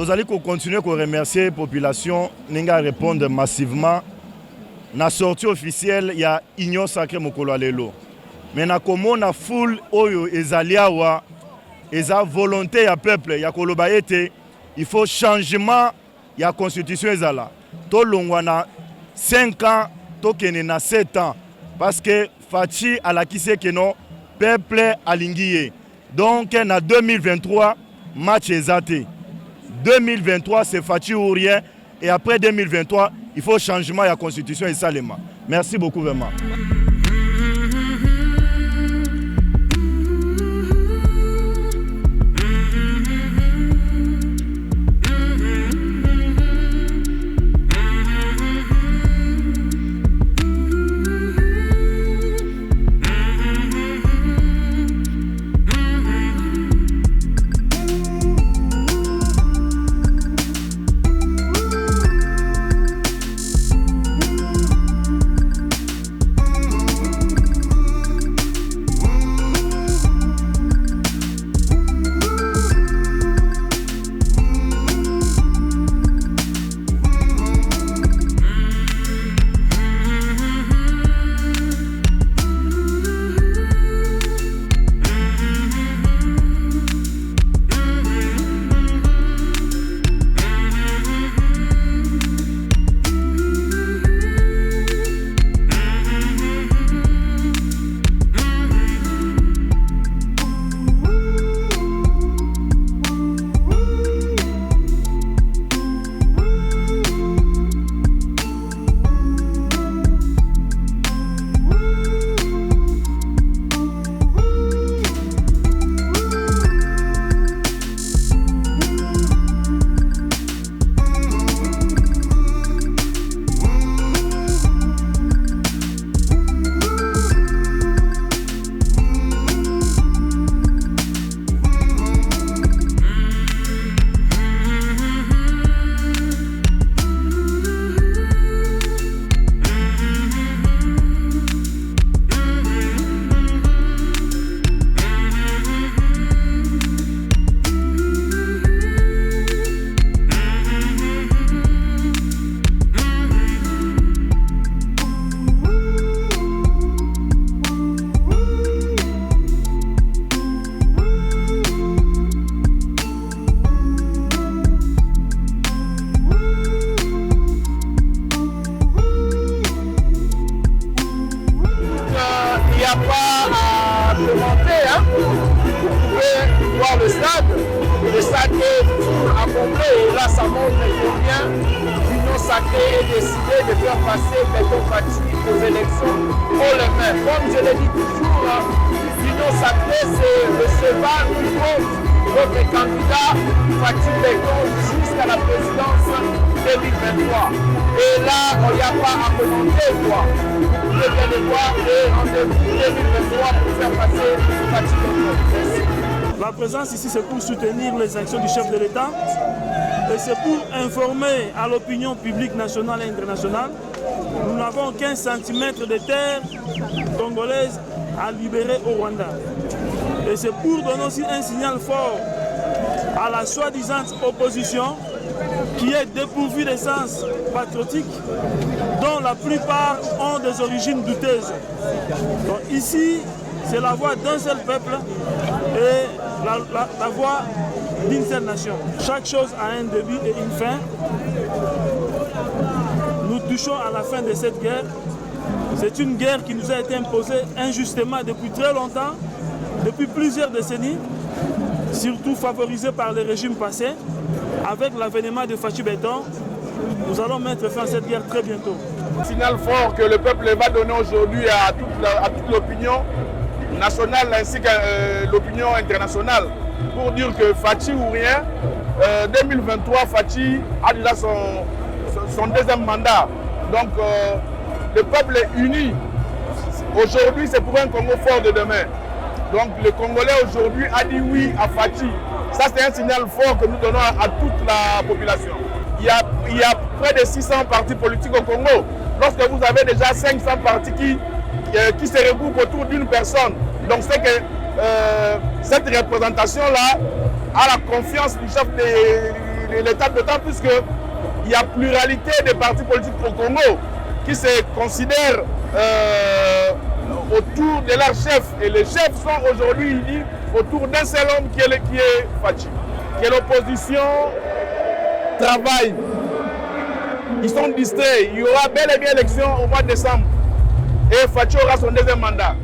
Nous allons continuer à remercier la population qui répondre massivement. Dans la sortie officielle, il y a Union Sacrée Mokolo Alelo. Mais dans la foule, il y a volonté du peuple, il faut changement de la constitution. Tout le monde a 5 ans, tout le monde a 7 ans. Parce que Fachi a la qui que le peuple a l'ingé. Donc en 2023, match est zaté. 2023, c'est Fachi ou rien. Et après 2023, il faut changement de la constitution et Salema. Merci beaucoup vraiment. Le stade est toujours à complet et là ça montre combien l'Union Sacrée est décidée de faire passer Béton Fachi aux élections haut les mains. Comme je le dis toujours, l'Union Sacrée c'est le cheval qui compte votre candidat Fachi Béton jusqu'à la présidence 2023. Et là, il n'y a pas à commenter quoi. Vous pouvez bien le voir et rendez-vous 2023 pour faire passer Fachi Béton. Merci. La présence ici, c'est pour soutenir les actions du chef de l'État Et c'est pour informer à l'opinion publique nationale et internationale, nous n'avons qu'un centimètre de terre congolaise à libérer au Rwanda. Et c'est pour donner aussi un signal fort à la soi-disant opposition qui est dépourvue d'essence patriotique, dont la plupart ont des origines douteuses. Donc ici, c'est la voix d'un seul peuple et la voix d'une seule nation. Chaque chose a un début et une fin. Nous touchons à la fin de cette guerre. C'est une guerre qui nous a été imposée injustement depuis très longtemps, depuis plusieurs décennies, surtout favorisée par les régimes passés. Avec l'avènement de Fachi Béton, nous allons mettre fin à cette guerre très bientôt. Un signal fort que le peuple va donner aujourd'hui à toute l'opinion nationale ainsi qu'à l'opinion internationale pour dire que Fachi ou rien, 2023, Fachi a déjà son deuxième mandat. Donc le peuple est uni. Aujourd'hui, c'est pour un Congo fort de demain. Donc le Congolais aujourd'hui a dit oui à Fachi. Ça, c'est un signal fort que nous donnons à toute la population. Il y a près de 600 partis politiques au Congo. Lorsque vous avez déjà 500 partis qui se regroupent autour d'une personne, donc c'est que cette représentation-là a la confiance du chef de l'État, d'autant plus qu'il y a pluralité de partis politiques au Congo qui se considèrent autour de leur chef. Et les chefs sont aujourd'hui unis autour d'un seul homme qui est Fachi. Que l'opposition travaille. Ils sont distraits. Il y aura bel et bien élection au mois de décembre. Et Fachi aura son deuxième mandat.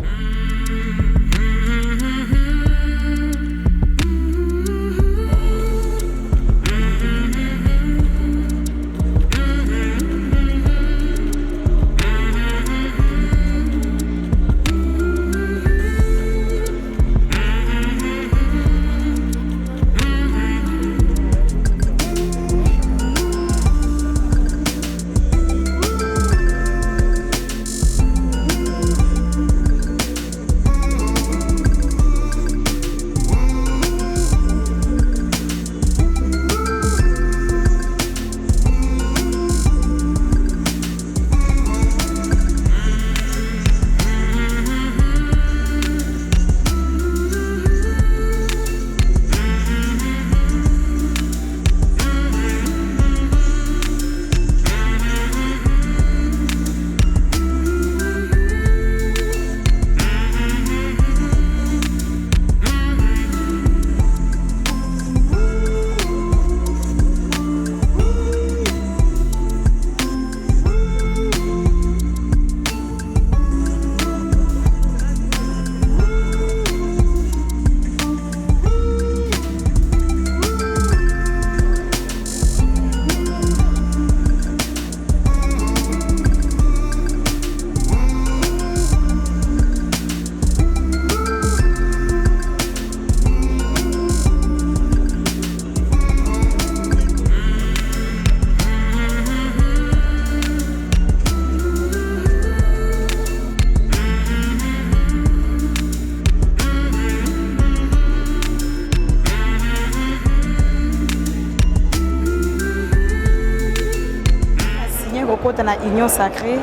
dans la union sacrée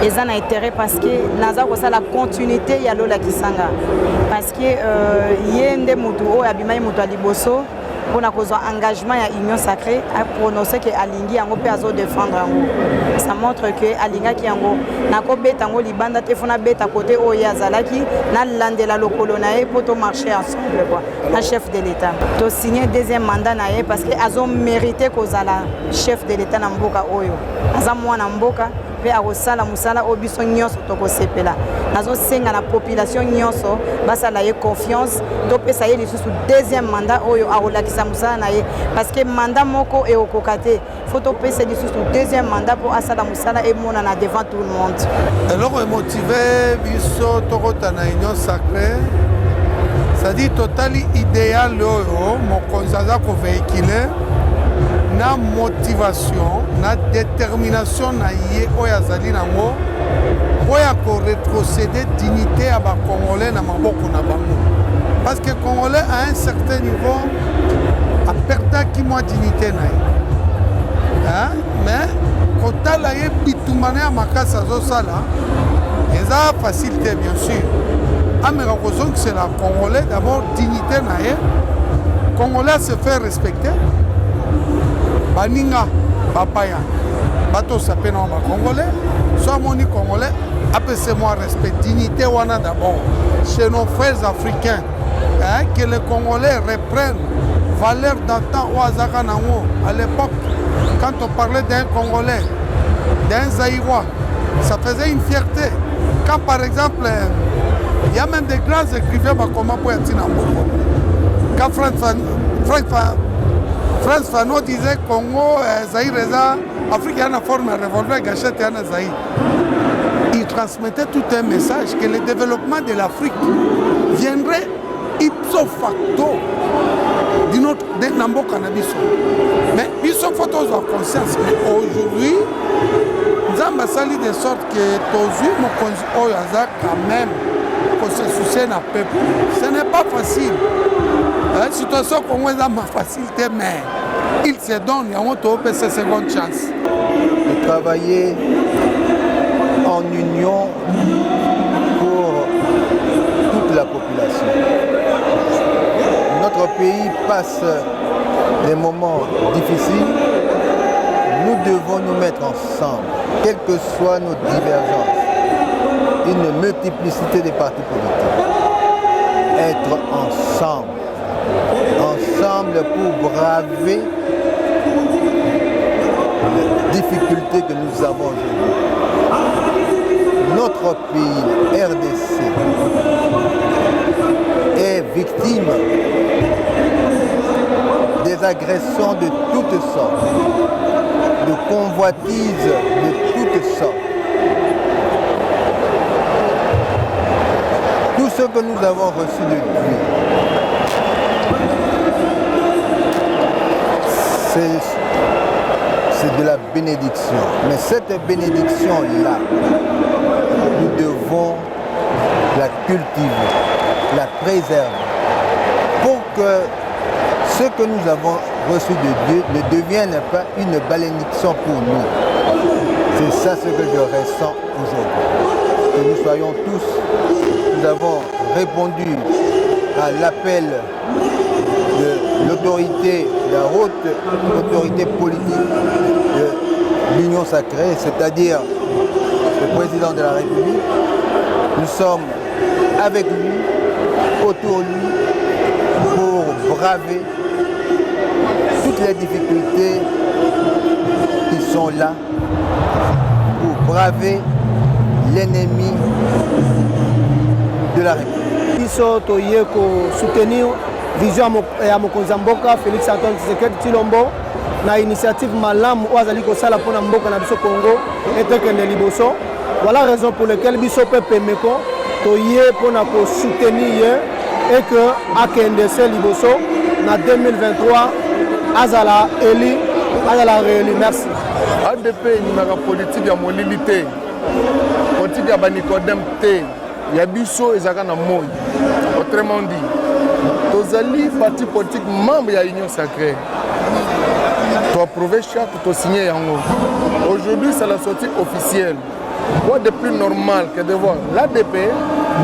et ça a intérêt parce que naza ko la continuité ya lola kisanga parce que yende mutu o abimai mutu aliboso pour na cause engagement ya union sacrée a prononcé que alingi yango pe azo défendre yango ça montre que alinga ki yango na ko beta yango libanda te fona beta côté o ya zalaki na landela lokolo na e pour to marcher ensemble quoi un chef de l'état to signer deuxième mandat na e parce que azo mérité kozala chef de l'état na mboka oyo aza mwana mboka pe akosala musala obiso nyonso tokosepela nazosenga na population nyonso basala ye confiance topesa ye lisusu deuxième mandat oyo akolakisa musala na ye parce que mandat moko ekokoka te faut topesa lisusu deuxième mandat pour asala musala emonana devant tout le monde. eloko emotive biso tokota na union sacrée c'est-à-dire totali idéal oyo mokonzi aza kovéhicule na motivation na détermination na ye oyo azali nango oyo ko rétrocéder dignité à ba congolais na maboko na bango parce que congolais à un certain niveau a perdu qui moi dignité na ye mais kotala ye bitumana ya makasi azosala eza facilité bien sûr ameka kozongisela congolais d'abord dignité na ye congolais se fait respecter baninga bapaya batosa mpe na bacongolais so amoni congolais apese moi respect dignité wana d'abord chez nos frères africains que les congolais reprennent valeur d'antan oyo azaka nango à l'époque quand on parlait d'un congolais d'un zaïrois ça faisait une fierté quand par exemple il y a même des grands écrivains bakoma po ya ntina mboko quand France Fanon disait Congo Zaïre eza Afrique yana forme ya revolver gâchette yana Zaïre il transmettait tout un message que le développement de l'Afrique viendrait ipso facto de Namboka na biso. Mais biso faut avoir conscience que aujourd'hui Nzamba sali de sorte que tozui mokonzi oyo aza quand même pour se soucier na peuple. Ce n'est pas facile. La situation Congo est ma facilité mais il se donne il y a une seconde chance. De travailler en union pour toute la population. Notre pays passe des moments difficiles. Nous devons nous mettre ensemble, quelles que soient nos divergences. Une multiplicité de partis politiques. Être ensemble. Ensemble pour braver les difficultés que nous avons aujourd'hui. Notre pays, RDC, est victime des agressions de toutes sortes, de convoitises de toutes sortes. Tout ce que nous avons reçu de lui, c'est de la bénédiction. Mais cette bénédiction-là, nous devons la cultiver, la préserver, pour que ce que nous avons reçu de Dieu ne devienne pas une bénédiction pour nous. C'est ça ce que je ressens aujourd'hui. Que nous soyons tous, nous avons répondu à l'appel de l'autorité, la haute autorité politique de l'Union sacrée, c'est-à-dire le président de la République. Nous sommes avec lui, autour de lui, pour braver toutes les difficultés qui sont là, pour braver l'ennemi de la République. Nous sommes soutenir vision ya mokonzi mboka Félix Antoine Tshisekedi Tshilombo na initiative malamu oazali kosala mpona mboka na biso Congo etekende liboso. Voilà la raison pour laquelle biso pepe meko toye mpona soutenir ye et que akende se liboso na 2023 azala élu azala réélu. Merci. ADP nimaka politique ya molili te, politique ya banicodème te, ya biso ezaka na moi. Autrement dit, tozali parti politique membre ya Union sacrée. Tu as approuvé chaque, tu as signé yango. Aujourd'hui, c'est la sortie officielle. Quoi de plus normal que de voir l'ADP,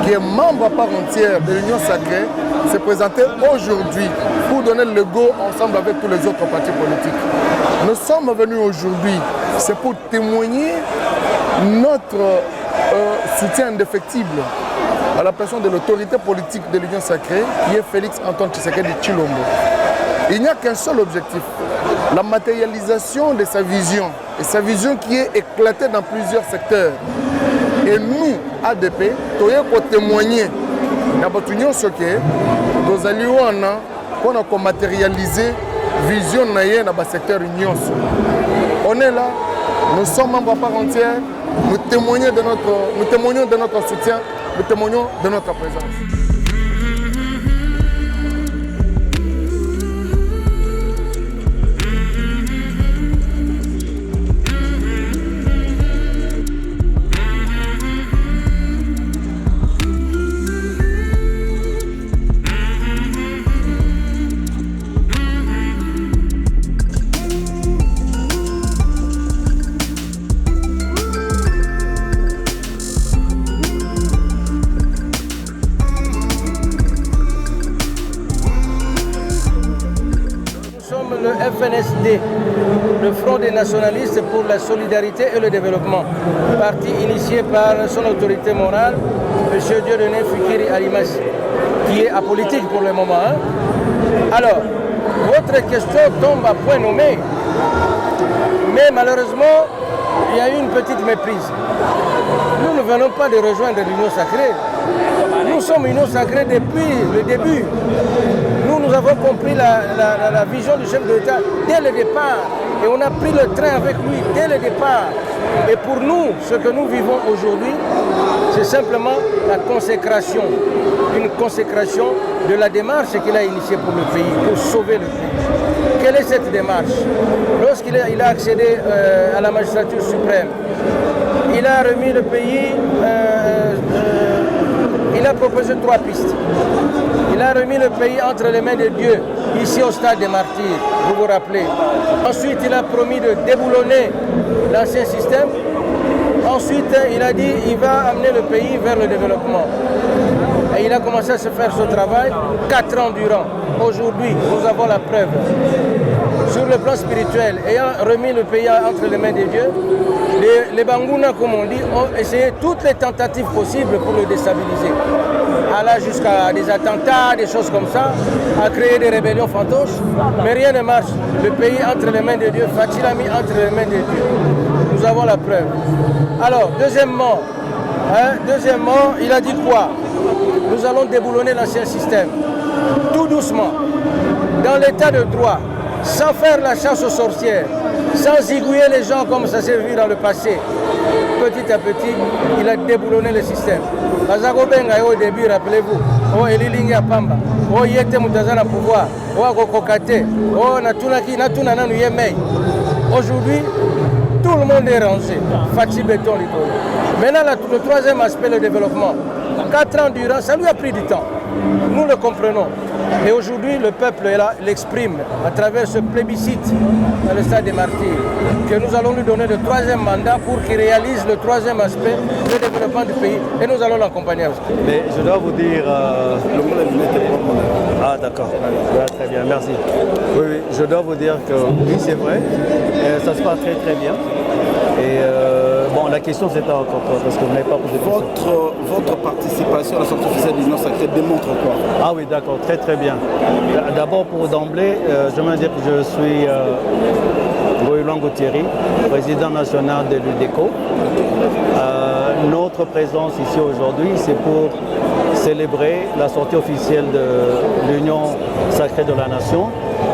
qui est membre à part entière de l'Union sacrée, se présenter aujourd'hui pour donner le go ensemble avec tous les autres partis politiques. Nous sommes venus aujourd'hui, c'est pour témoigner notre soutien indéfectible à la personne de l'autorité politique de l'Union sacrée, qui est Félix Antoine Tshisekedi Tshilombo. Il n'y a qu'un seul objectif, la matérialisation de sa vision, et sa vision qui est éclatée dans plusieurs secteurs. Et nous, ADP, nous avons témoigné dans notre union sacrée, nous allons matérialiser la vision dans le secteur union. On est là, nous sommes membres à part entière, nous témoignons de notre soutien, nous témoignons de notre présence. FNSD, le Front des nationalistes pour la solidarité et le développement, parti initié par son autorité morale, M. Dieudonné Fikiri Alimassi, qui est apolitique pour le moment. Hein. Alors, votre question tombe à point nommé, mais malheureusement, il y a eu une petite méprise. Nous ne venons pas de rejoindre l'Union sacrée. Nous sommes Union sacrée depuis le début. Nous avons compris la vision du chef de l'État dès le départ. Et on a pris le train avec lui dès le départ. Et pour nous, ce que nous vivons aujourd'hui, c'est simplement la consécration. Une consécration de la démarche qu'il a initiée pour le pays, pour sauver le pays. Quelle est cette démarche? Lorsqu'il a accédé à la magistrature suprême, il a remis le pays, il a proposé 3 pistes. Il a remis le pays entre les mains de Dieu, ici au stade des martyrs, vous vous rappelez. Ensuite, il a promis de déboulonner l'ancien système. Ensuite, il a dit qu'il va amener le pays vers le développement. Et il a commencé à se faire ce travail 4 ans durant. Aujourd'hui, nous avons la preuve. Sur le plan spirituel, ayant remis le pays entre les mains de Dieu, les Bangouna, comme on dit, ont essayé toutes les tentatives possibles pour le déstabiliser. Aller jusqu'à des attentats, des choses comme ça, à créer des rébellions fantoches, mais rien ne marche. Le pays entre les mains de Dieu, Fatih l'a mis entre les mains de Dieu. Nous avons la preuve. Alors, deuxièmement, il a dit quoi? Nous allons déboulonner l'ancien système, tout doucement, dans l'état de droit, sans faire la chasse aux sorcières, sans zigouiller les gens comme ça s'est vu dans le passé. Petit à petit, il a déboulonné le système. Au début, rappelez-vous, oh Elilingi à Pamba, oh Yete Moutazana pouvoir, oh Akokokate, oh Natuna Nanu Yemei. Aujourd'hui, tout le monde est rangé. Fatih Béton Likolo. Maintenant, le troisième aspect, le développement. 4 ans durant, ça lui a pris du temps. Nous le comprenons. Et aujourd'hui, le peuple est là, l'exprime à travers ce plébiscite dans le stade des martyrs, que nous allons lui donner le 3e mandat pour qu'il réalise le 3e aspect, le développement du pays. Et nous allons l'accompagner aussi. Mais je dois vous dire... Ah d'accord, très bien, merci. Oui, je dois vous dire que oui, c'est vrai, ça se passe très très bien. Et bon, la question c'est pas encore parce que vous n'avez pas posé de question. Votre participation à la sortie officielle de l'Union sacrée démontre quoi? Ah oui, d'accord, très très bien. D'abord pour d'emblée, je veux dire que je suis Goïlan Gauthieri, président national de l'UDECO. Notre présence ici aujourd'hui, c'est pour célébrer la sortie officielle de l'Union sacrée de la Nation,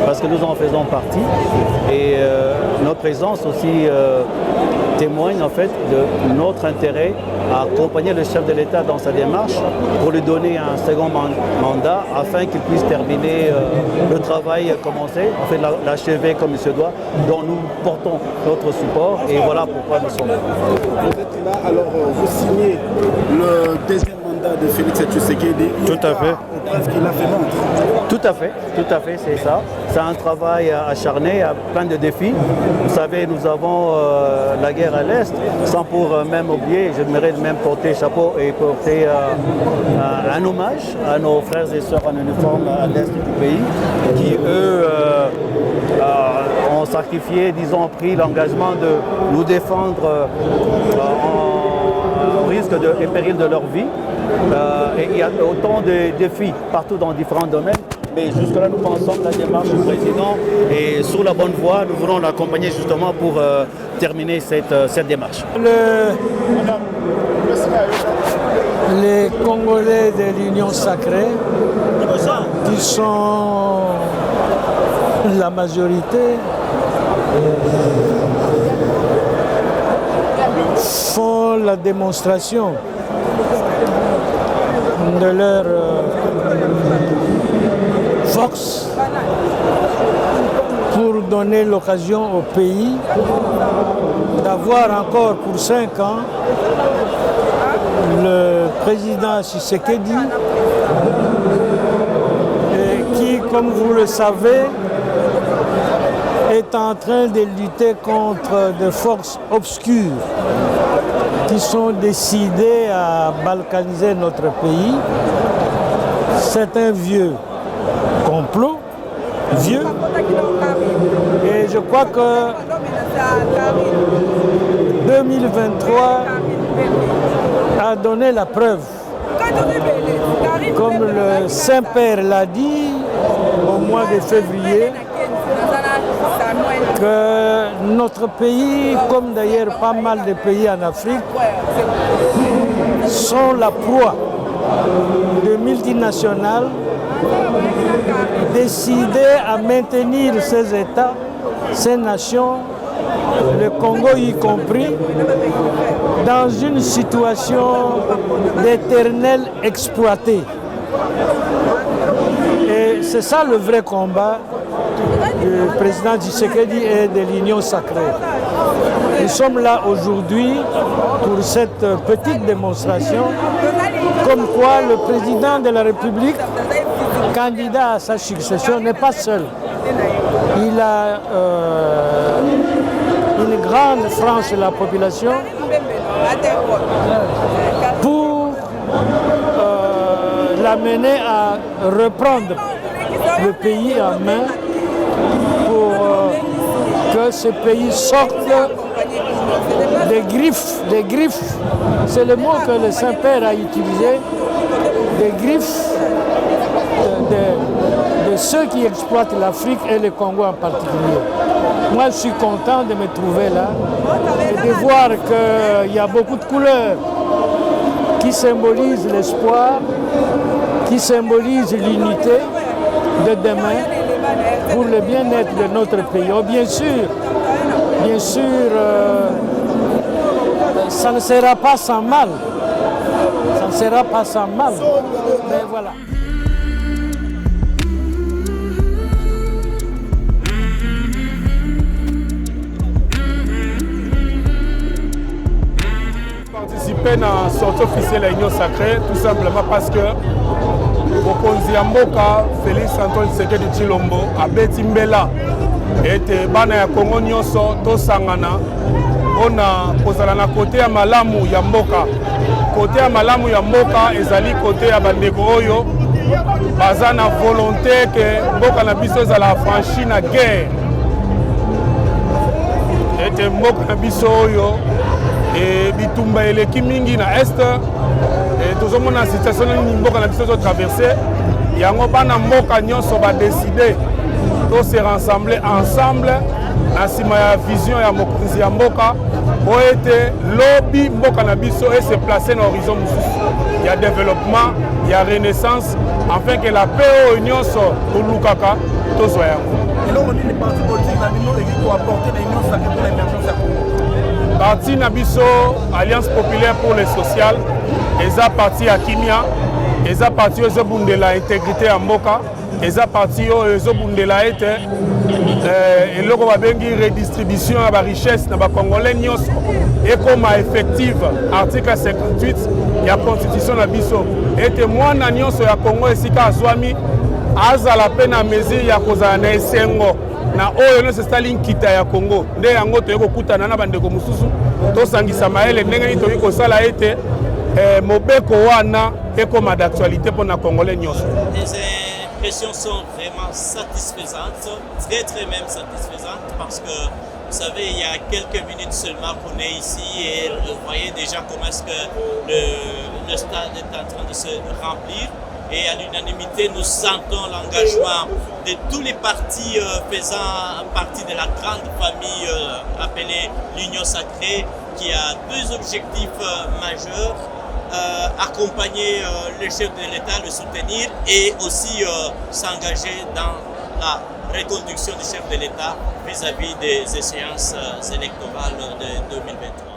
parce que nous en faisons partie. Et notre présence aussi témoigne en fait de notre intérêt à accompagner le chef de l'État dans sa démarche pour lui donner un second mandat afin qu'il puisse terminer le travail commencé, en fait l'achever comme il se doit, dont nous portons notre support et voilà pourquoi nous sommes là. Vous êtes là, alors vous signez le 2e mandat de Félix Tshisekedi. Tout à fait. Qu'il a fait montre. Tout à fait, c'est ça. C'est un travail acharné, plein de défis. Vous savez, nous avons la guerre à l'Est, sans pour même oublier, j'aimerais même porter chapeau et porter un hommage à nos frères et sœurs en uniforme à l'Est du pays, qui eux ont sacrifié, disons, pris l'engagement de nous défendre au risque et péril de leur vie. Et il y a autant de défis partout dans différents domaines. Mais jusque-là, nous pensons que la démarche du président est sur la bonne voie. Nous voulons l'accompagner justement pour terminer cette démarche. Les Congolais de l'Union sacrée, qui sont la majorité, font la démonstration de leur force pour donner l'occasion au pays d'avoir encore pour 5 ans le président Tshisekedi qui, comme vous le savez, est en train de lutter contre des forces obscures qui sont décidées à balkaniser notre pays. C'est un vieux complot, vieux, et je crois que 2023 a donné la preuve. Comme le Saint-Père l'a dit au mois de février, que notre pays, comme d'ailleurs pas mal de pays en Afrique, sont la proie de multinationales décidées à maintenir ces États, ces nations, le Congo y compris, dans une situation d'éternel exploité. Et c'est ça le vrai combat du président Tshisekedi et de l'Union sacrée. Nous sommes là aujourd'hui pour cette petite démonstration, comme quoi le président de la République, candidat à sa succession, n'est pas seul. Il a une grande frange de la population pour l'amener à reprendre le pays en main pour que ce pays sorte des griffes. Des griffes, c'est le mot que le Saint-Père a utilisé, des griffes de ceux qui exploitent l'Afrique et le Congo en particulier. Moi, je suis content de me trouver là et de voir qu'il y a beaucoup de couleurs qui symbolisent l'espoir, qui symbolisent l'unité de demain pour le bien-être de notre pays. Oh, bien sûr, ça ne sera pas sans mal. Ça ne sera pas sans mal. Mais voilà. Participer à la sortie officielle de l'Union sacrée, tout simplement parce que mokonzi ya mboka Félix Antoine Tshisekedi Tshilombo abeti mbela ete bana ya Congo nyonso tosangana mpona kozala na kote ya malamu ya mboka. Kote ya malamu ya mboka ezali kote ya bandeko oyo baza na volonté ke mboka na biso ezala affranchi na guerre. Ete mboka na biso oyo bitumba eleki mingi na este tozomona situation nini mboka na biso traverser yango bana mboka nyonso badeside to se rassembler ensemble na nsima ya vision ya mokonzi ya mboka po ete lobi mboka na biso se placer na horizon mosusu ya développement ya renaissance afin que la paix oyo nyonso tolukaka tozwa yango. eloko nini parti politique na bino eki koapporte na union sacrée pour l'émergence ya Congo? Parti Nabiso, Alliance populaire pour le social, eza parti à Kimia, eza parti aux bundela intégrité à Mboka, eza parti aux bundela ete et le bengi redistribution à la richesse na ba congolais nyonso et comme effective article 58 ya constitution na biso ete mwana nyonso ya Congo esika azwami azala pe na mesure ya kozala na esengo na oyo nyonso esali nkita ya Congo nde yango toyei kokutana na bandeko mosusu tosangisa mayele ndenge nini toyei kosala ete mobeko wana ekoma d'actualité mpona congolais nyonso. Les impressions sont vraiment satisfaisantes, très même satisfaisantes, parce que vous savez, il y a quelques minutes seulement qu'on est ici et vous voyez déjà comment est-ce que le stade est en train de se remplir. Et à l'unanimité, nous sentons l'engagement de tous les partis faisant partie de la grande famille appelée l'Union sacrée, qui a deux objectifs majeurs. Accompagner le chef de l'État, le soutenir et aussi s'engager dans la reconduction du chef de l'État vis-à-vis des échéances électorales de 2023.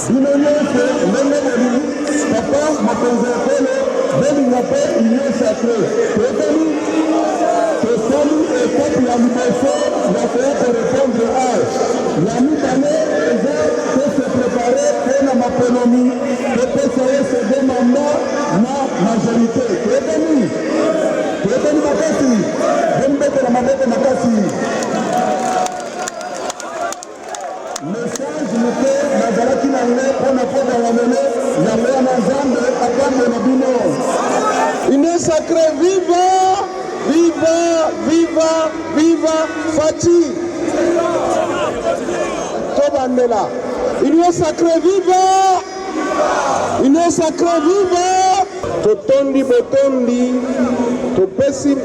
bino nyonso ndenge bolingi papa mokonzi ya ekolo belinga mpe union sacré totali tosali etape ya liboso ya koya korépondre age ya mibale eza tose prépare mpona maponomi topesa ye sede manda na majorité toyetani makasi bombetela maboko makasi message moke nazalaki nango mpona kodala lelo yango wana nzambe akambe na bino union sacré viva viva viva viva Faty tobandela union sacré viva union sacré viva totondi botondi topesi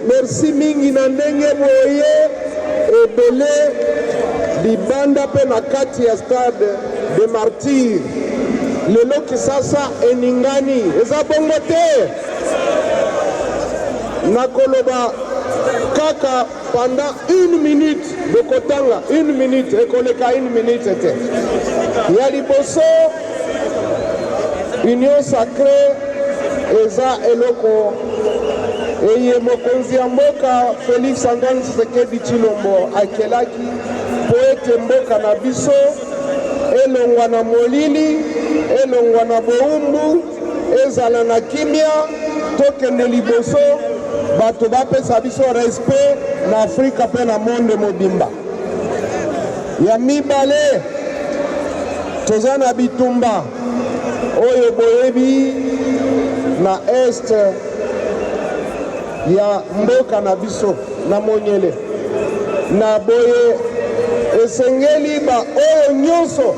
merci mingi na ndenge boye ebele libanda mpe na kati ya stade de martyr lelo kisasa eningani eza bongo te nakoloba kaka pendant 1 minute bokotanga 1 minute ekoleka 1 minute te ya liboso union sacré eza eloko eye mokonzi ya mboka Félix Antoine Tshisekedi Tshilombo akelaki po ete mboka na biso elongwa na molili elongwa na boumbu ezala na kimia tokende liboso bato bapesa biso respect na Afrika mpe na monde mobimba ya mibale toza na bitumba oyo boyebi na este ya mboka na biso na monyele na boye esengeli ba oyo nyonso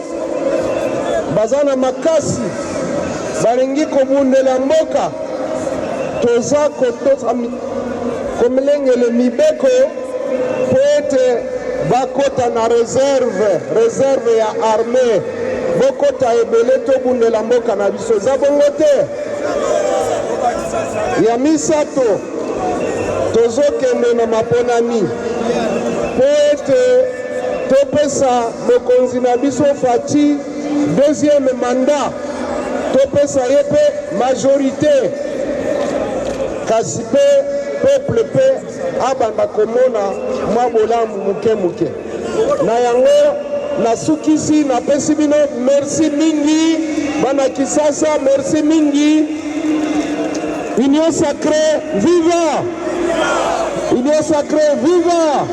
baza na makasi balingi kobundela mboka toza komilengele mibeko po ete bakota na reserve ya armée bokota ebele tobundela mboka na biso eza bongo te ya misato tozokende na maponami po ete topesa mokonzi na biso Faty deuxième mandat topesa ye mpe majorité kasi mpe peuple mpe abanda komona mwa bolamu muke na yango nasukisi napesi bino merci mingi bana Kisasa merci mingi union sacré viva union sacré viva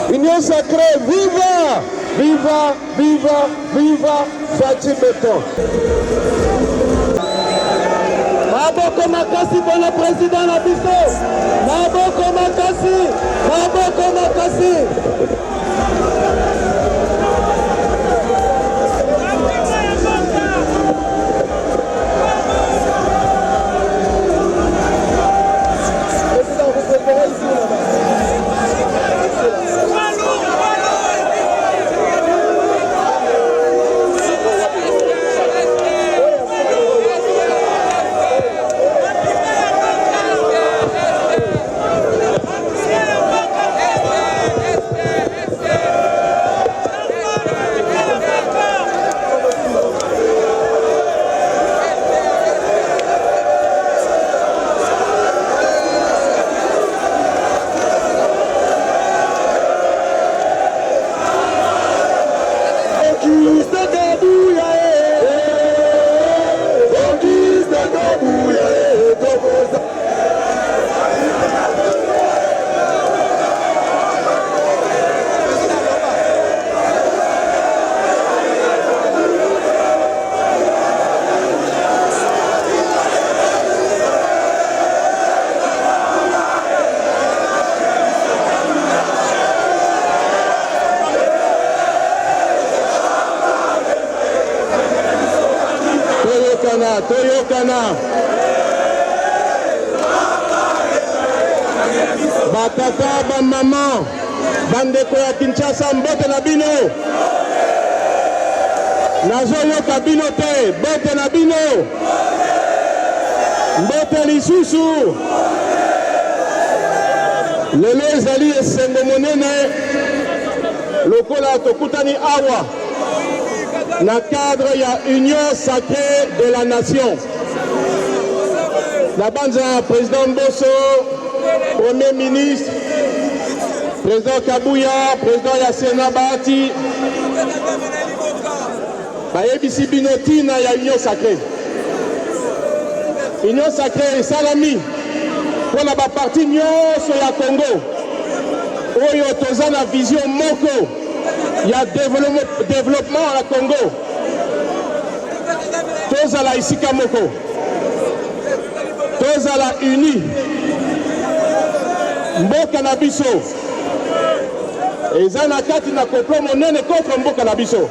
union sacré viva viva viva viva Faty Beton maboko makasi mpona président na biso maboko makasi toyokana batata bamama bandeko ya Kinshasa mbote na bino nazoyoka bino te mbote na bino mbote lisusu lelo ezali esengo monene lokola tokutani awa dans le cadre de l'Union sacrée de la nation. La bande président Bosso, Premier ministre, président Kabouya, président Yassena Bahati, Bayebisi Binoti na ya Union sacrée. Union sacrée et Salami, pour la partie nyonso ya Congo. Oyo toza na vision moko, il y a développement à la Congo. Toza la isika moko. Toza la uni. Mboka na biso. Eza na kati na complot monene contre mboka na biso.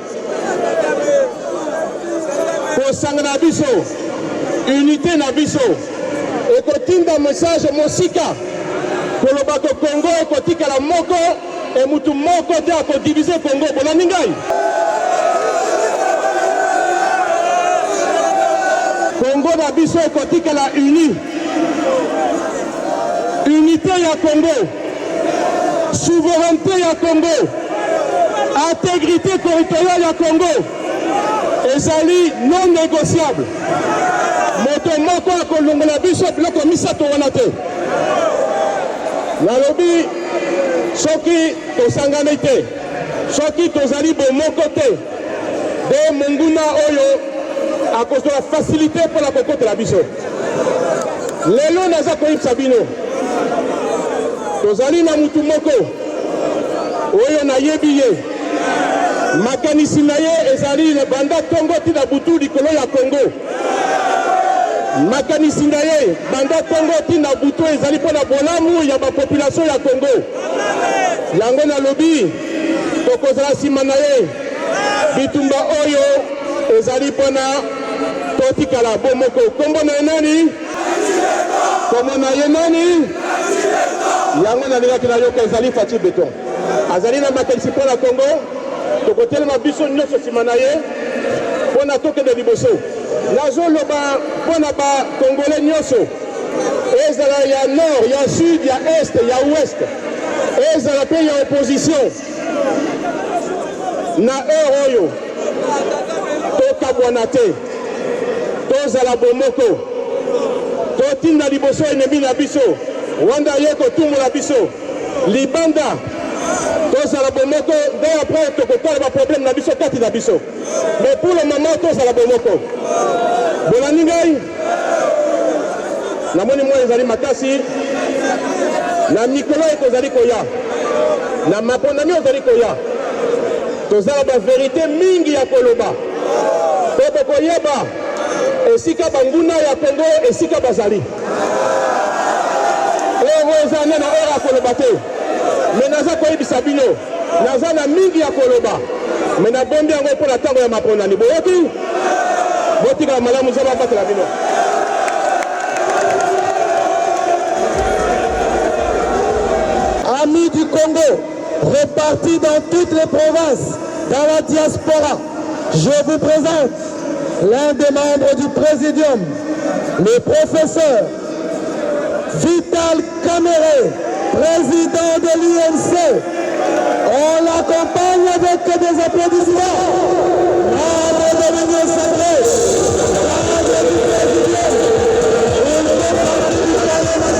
Kosanga na biso. Unité na biso. Ekotinda message mosika. Koloba ko Congo ekotika la moko et mutu moko te akodiviser Congo. Bolandi ngai. Congo na biso ekotika la uni. Unité ya Congo. Souveraineté ya Congo. Intégrité territoriale ya Congo. Ezali non négociable. Moto moko akolongola biso biloko misato wana te. Nalobi soki tosangani te, soki tozali bomoko te, de monguna oyo akozwa facilité pour la kokota la biso. Lelo naza koyebisa bino tozali na mutu moko oyo nayebi ye makanisi na ye ezali banda tongo tina butu likolo ya Congo. Makanisi na ye banda tongo tina butu ezali mpona bolamu ya bapopulation ya Congo. Yango nalobi tokozala nsima na ye bitumba oyo ezali mpona totikala bomoko. Kombo na ye nani? Kombo na ye nani? Yango nalingaki nayoka ezali Faci Beton. Azali na makanisi mpona Congo. Tokotelema biso nyonso nsima na ye mpona tokende liboso. Nazoloba mpona bakongole nyonso ezala ya nord, ya sud, ya est, ya ouest, ezala mpe ya opposition na heure oyo tokabwana te, tozala bomoko, totinda liboso enemi na biso wanda ye kotumbola biso libanda. Tozala bomoko, dès après tokotala ba problème na biso kati na biso. Mais pour le moment tozala bomoko. Bolandi ngai. Namoni mwa ezali makasi. Na mikolo ekozali koya. Na mapondami ozali koya. Tozala ba vérité mingi ya koloba. Toto koyeba esika banguna ya Congo esika bazali. Eza na ora koloba te. Mais naza koyebisa bino naza na mingi ya koloba mais nabombi yango mpo na ntango ya mapondani boyoki botikala malamu za babatela bino. Amis du Congo répartis dans toutes les provinces dans la diaspora, je vous présente l'un des membres du Présidium, le professeur Vital Kamerhe, président de l'UNC. On l'accompagne avec des applaudissements. Membre de l'Union sacrée, membre du Présidium, il fait partie du parlement.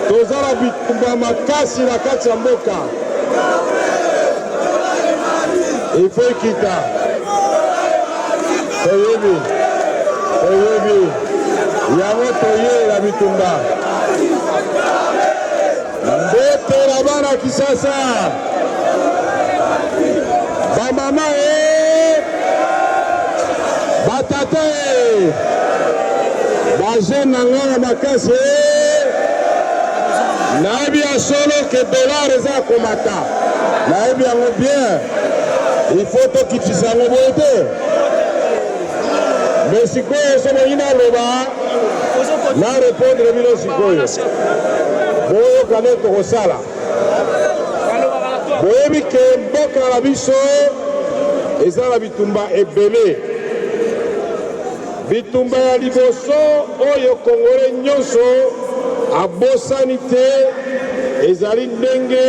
tozala bitumba makasi na kati ya mboka ifo ekita toyebi yango toyela bitumba mbetela bana Kisasa bamama batata bajeune na ngai na makasi nayebi ya solo ke dollar eza komata nayebi yango bien il faut tokitisa yango boye te mais sikoyo so boyi naloba na répondre bino sikoyo boyoka nde tokosala boyebi ke mboka na biso eza na bitumba ebele bitumba ya liboso oyo kongole nyonso abosani te ezali ndenge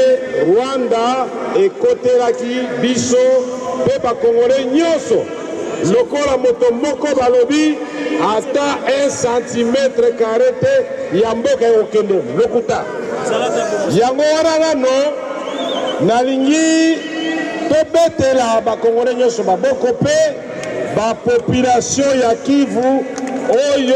Rwanda ekotelaki biso mpe bakongole nyonso lokola moto moko balobi ata 1 cm² te ya mboka ekokende lokuta yango wana nano nalingi tobetela bakongole nyonso maboko mpe bapopulation ya Kivu oyo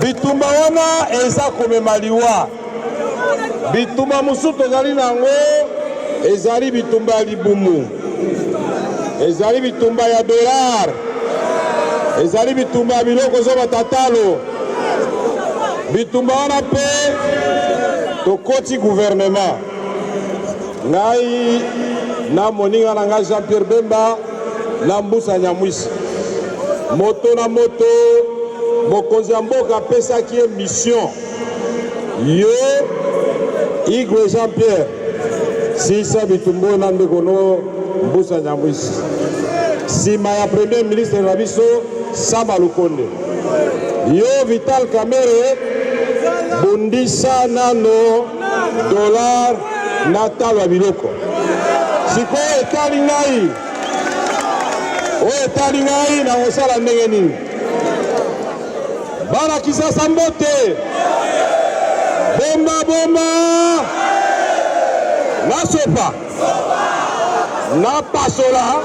bitumba wana eza komema liwa bitumba mosusu tozali nango ezali bitumba ya libumu ezali bitumba ya dollar ezali bitumba ya biloko zobata talo bitumba wana mpe tokoti gouvernement ngai na moninga na ngai Jean-Pierre Bemba na Mbusa Nyamwisi moto na moto mokonzi ya mboka apesaki ye mission yo Igwe Jean-Pierre sisa bitumbo na ndeko no Mbusa Nyamwisi nsima ya premier ministre na biso Samba Lukonde yo Vital Kamerhe bundisa nano dollar na talo ya biloko sikoyo etali ngai oyo etali ngai na kosala ndenge nini bana Kisasa mbote bomba bomba nasopa na pasola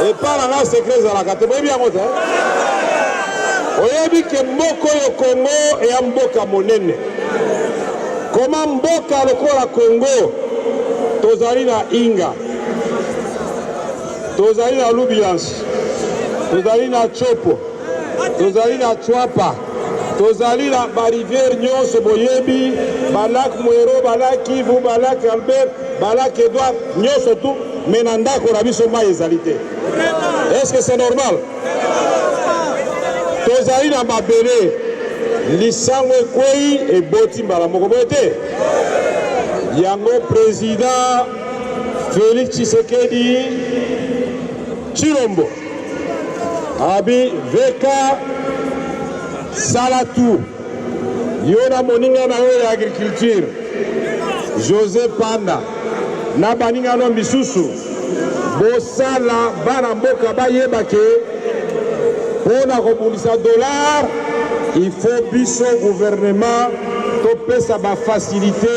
epa na nga sekre ezalaka te boyebi yango te oyebi ke mboka oyo Kongo eya mboka monene koma mboka lokola Kongo tozali na Inga tozali na Lubiansi tozali na Chopo tozali na Chwapa tozali na barivière nyonso boyebi balak Mwero balak Kivu balak Albert balak Edouard nyonso tu me na ndako na biso mai ezali te est-ce que c'est normal tozali na mabele lisango ekwei eboti mbala moko boye te yango président Félix Tshisekedi Chilombo abi veka salatu yo na moninga na yo ya agriculture José Panda na baninga no misusu bosala bana mboka bayeba ke pona kobundisa dollar il faut biso gouvernement topesa bafacilité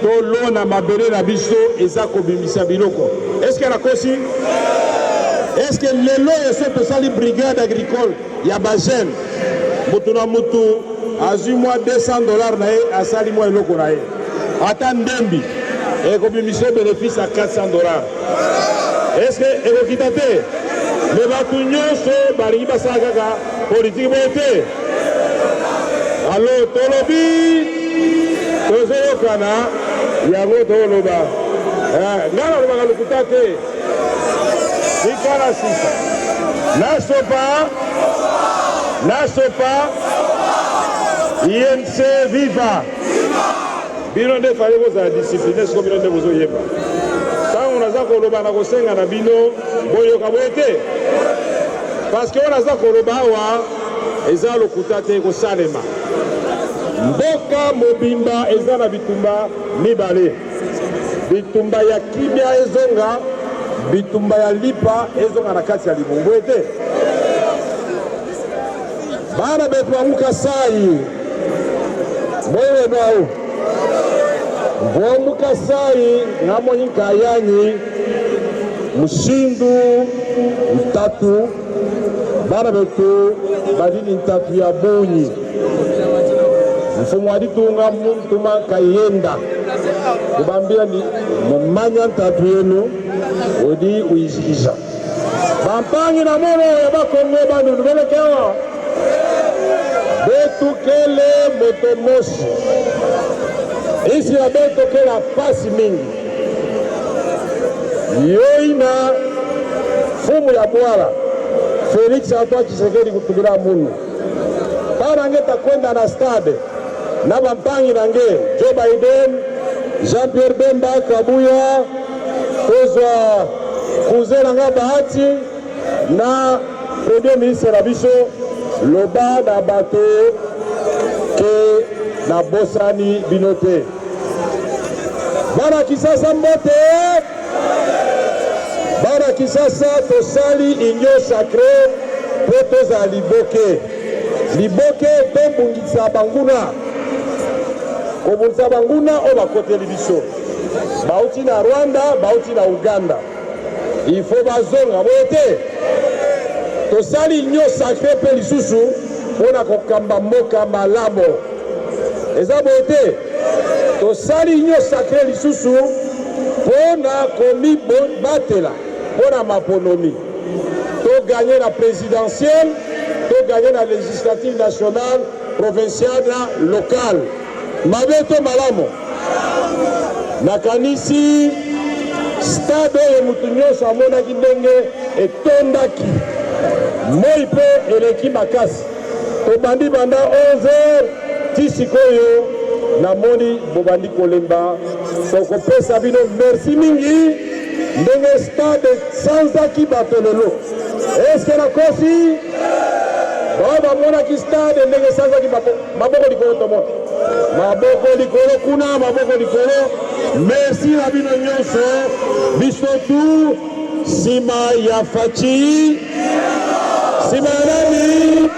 tolona mabele na biso eza kobimisa biloko est-ce que nakosi est-ce que lelo yeso tosali brigade agricole ya bajeune mutu na mutu azwi mwa $200 na ye asali mwa eloko na ye ata ndembi ekobimisa bénéfice à $400 est-ce que ekokita te me bato nyonso balingi basala kaka politike boye te alo tolobi tozoyokana yango toloba nga nalobaka lokuta te sikala sisa nasopa INC viva bino nde fali kozala discipline siko bino nde bozoyeba ntango naza koloba na kosenga na bino boyoka boye te parce que oyo naza koloba awa eza lokuta te kosalema mboka mobimba eza na bitumba mibale bitumba ya kimia ezonga bitumba ya lipa ezonga na kati ya libungu ete bana betu bamuka sai boyebao bomuka sai ngamoni nkayanyi mushindu mtatu bana betu badini ntatu ya bonyi mfumu waditunga mtuma kayenda kubambia ni mumanya ntatu yenu odi uizija bampangi na mono ya bakongo bandu belekawa betukele motomoshi isi ya betokela pasi mingi yoina fumu ya bwala Félix Antoine Tshisekedi kutubira munu parange takwenda na stade na bampangi nange Joe Biden, Jean-Pierre Bemba Kabuya kozwa kuzela nga bahati na premier ministre na biso loba na bato ke na bosani binote bana Kisasa mbote bana Kisasa tosali union sacrée po toza liboke tombungisa banguna kobungisa banguna o bakoteli biso bauti na Rwanda bauti na Uganda il faut bazonga bote tosali union sacrée pe lisusu pona kokamba mboka malamo eza bote tosali union sacrée lisusu pona komi batela pona maponomi to gagner la présidentielle to gagner la législative nationale provinciale na locale mabeto malamo nakanisi stade oyo mutu nyonso amonaki ndenge etondaki moi mpe eleki makasi tobandi banda 11h ti sikoyo namoni bobandi kolemba tokopesa bino merci mingi ndenge stade sanzaki bato lelo eske nakosi bao bamonaki stade ndenge sanzaki maboko likolo tomona maboko likolo kuna maboko likolo merci na bino nyonso biso tu nsima ya faci nsima ya nani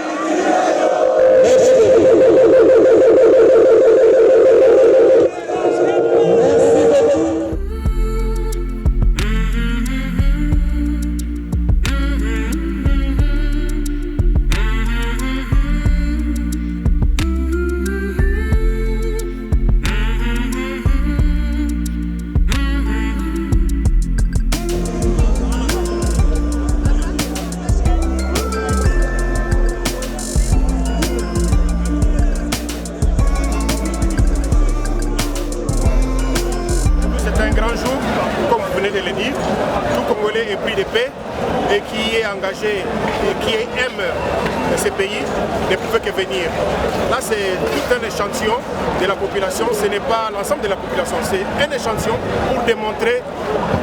de la population, ce n'est pas l'ensemble de la population, c'est un échantillon pour démontrer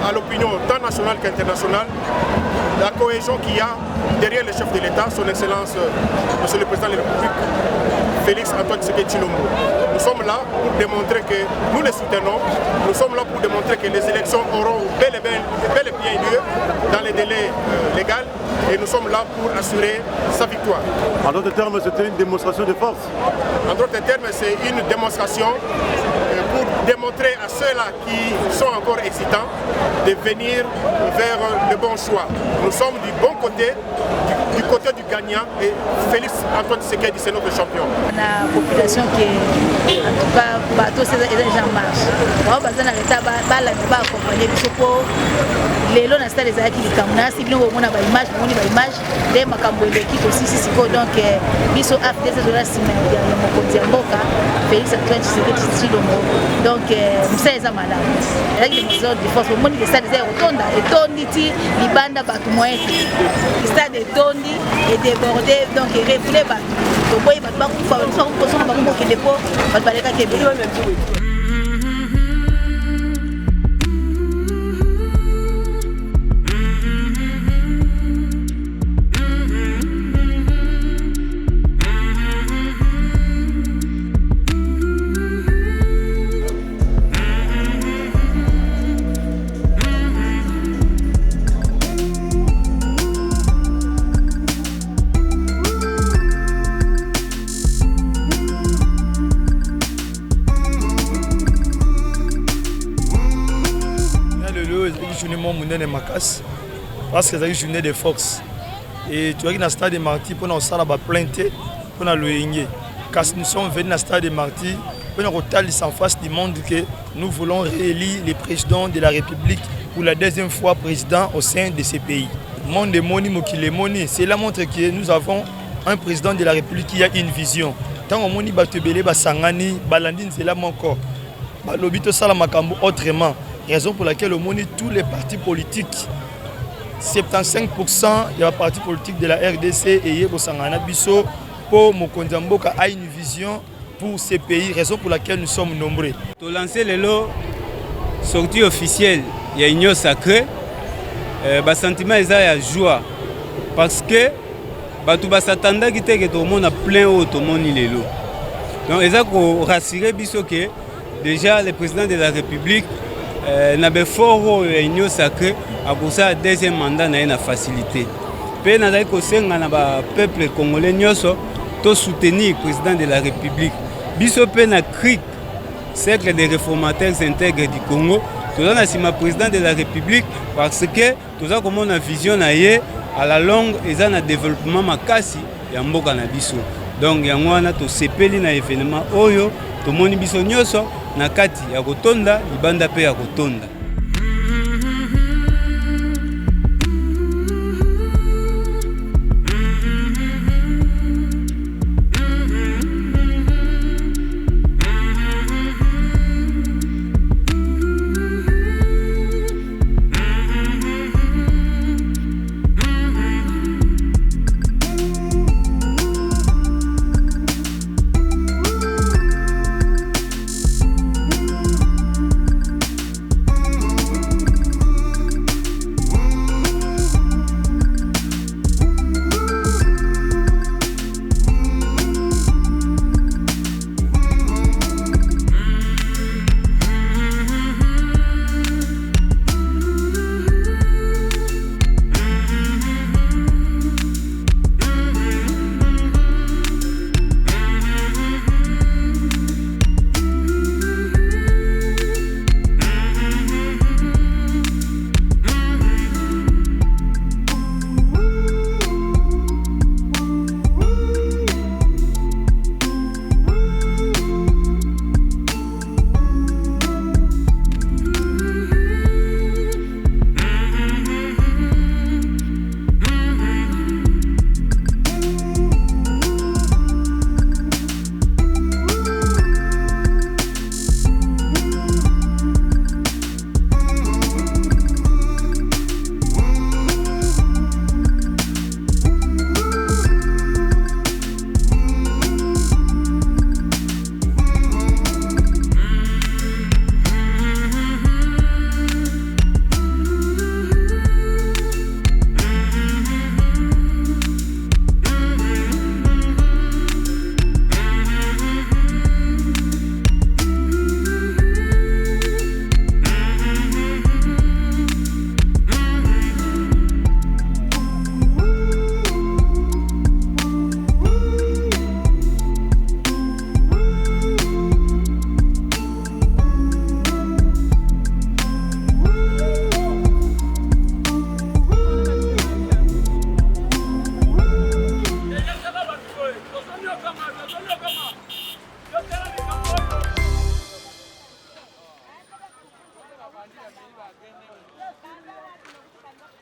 à l'opinion tant nationale qu'internationale la cohésion qu'il y a derrière le chef de l'État, son Excellence, Monsieur le Président de la République, Félix Antoine Tshisekedi Tshilombo. Nous sommes là pour démontrer que nous les soutenons, nous sommes là pour démontrer que les élections auront bel et bien lieu dans les délais légaux et nous sommes là pour assurer sa victoire. En d'autres termes, c'était une démonstration de force. En d'autres termes, c'est une démonstration pour démontrer à ceux-là qui sont encore hésitants de venir vers le bon choix. Nous sommes du bon côté, du côté du gagnant et Félix Antoine Tshisekedi, c'est notre champion. La population qui est, en tout cas, bateau, c'est déjà en marche. Moi, je suis accompagné les lots n'installent les acquis du Cameroun. Si nous avons une image, des macambres l'équipe aussi, donc, biso after ces horaires, si Félix Antoine Tshisekedi Tshilombo. Donc, nous sommes les malades. Avec les mesures de force, le monde des stades est retourné. Et Tonditi, Libanda, Batoumoyen, le stade est tondi et débordé, donc il est refoulé. Donc, il va pas faire une sorte de poisson, il va pas faire des pots, il va pas faire des pots. Parce que c'est une journée de force. Et tu vois qu'il y a un stade de Marty pour nous faire la plainte pour nous le quand nous sommes venus au stade de Marty pour nous retarder en face du monde que nous voulons réélire le président de la République pour la deuxième fois président au sein de ces pays. Monde moni mokile moni, cela montre que nous avons un président de la République qui a une vision. Tant que moni batubele basangani, balandine c'est là mon corps. Balobito sala makambo autrement. Raison pour laquelle au moni tous les partis politiques 75% il y a un parti politique de la RDC et Yebo Sangana Bisso pour Mokonzamboka a une vision pour ces pays, raison pour laquelle nous sommes nombreux. Pour lancer le lot, sortie officielle, il y a une union sacrée, le sentiment est de joie parce que tout le monde qui était tout le monde a plein tout le monde les lots. Donc ils ont rassuré Bisso que déjà le président de la République n'a pas fort union sacrée à pour ça deuxième mandat n'a une facilité. Puis n'a que le peuple congolais to soutenir le président de la République. Biso pe na CRIC, cercle des réformateurs intègres du Congo, tout ça le président de la République parce que tout ça comme on a vision à la longue et un développement makasi ya mboka na biso. Donc yango wana to sepeli na événement oyo to moni biso nyoso na kati ya kotonda libanda pe ya kotonda.